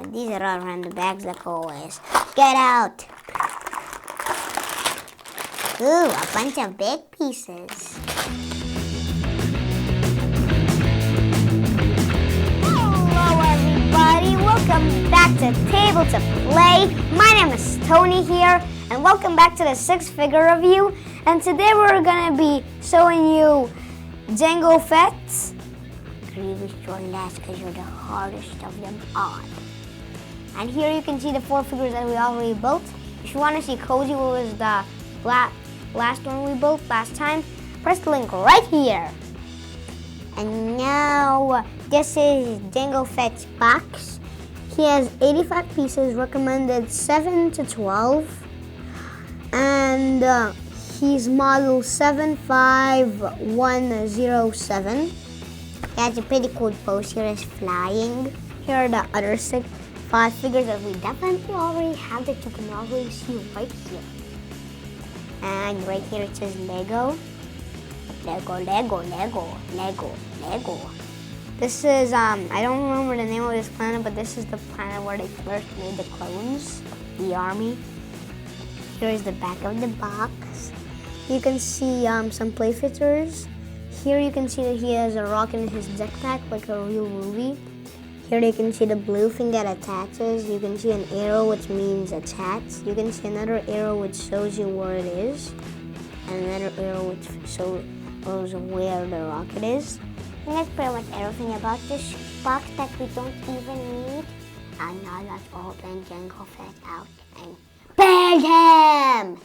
These are all random bags like always. Get out! Ooh, a bunch of big pieces. Hello everybody, welcome back to Table to Play. My name is Tony here, and welcome back to the six-figure review. And today we're gonna be showing you Jango Fett. Grievous your last because you're the hardest of them all. And here you can see the four figures that we already built. If you want to see Cozy, what was the last one we built last time, press the link right here. And now this is Jango Fett's box. He has 85 pieces, recommended 7 to 12. And he's model 75107. He has a pretty cool pose here, is flying. Here are the other 5 figures that we definitely already have that you can already see right here. And right here it says Lego. Lego. This is, I don't remember the name of this planet, but this is the planet where they first made the clones, the army. Here is the back of the box. You can see some play fitters. Here you can see that he has a rocket in his jetpack like a real movie. Here you can see the blue thing that attaches. You can see an arrow which means attach. You can see another arrow which shows you where it is. And another arrow which shows where the rocket is. And that's pretty much everything about this box that we don't even need. And now let's open Jango Fett out and build him!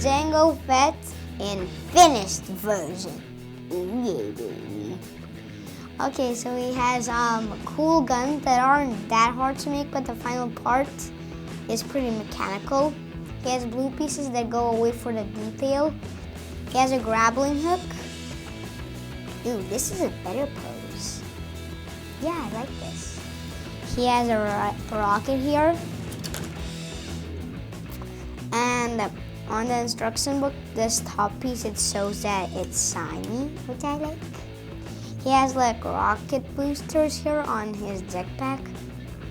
Jango Fett in finished version. Ooh yeah, baby. Okay, so he has cool guns that aren't that hard to make, but the final part is pretty mechanical. He has blue pieces that go away for the detail. He has a grappling hook. Ooh, this is a better pose. Yeah, I like this. He has a rocket here. And on the instruction book, this top piece, it shows that it's shiny, which I like. He has like rocket boosters here on his jetpack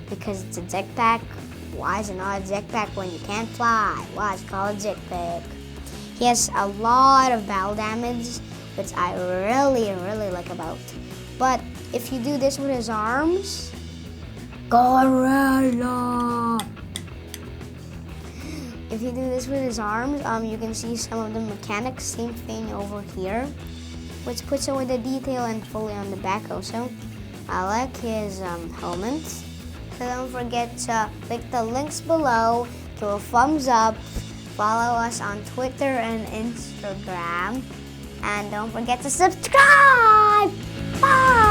because it's a jetpack. Why is it not a jetpack when you can't fly? Why it's called a jetpack? He has a lot of battle damage, which I really like about. But if you do this with his arms, Gorilla! If you do this with his arms, you can see some of the mechanics, same thing over here, which puts away the detail and fully on the back also. I like his helmet. So don't forget to click the links below, give a thumbs up, follow us on Twitter and Instagram, and don't forget to subscribe! Bye!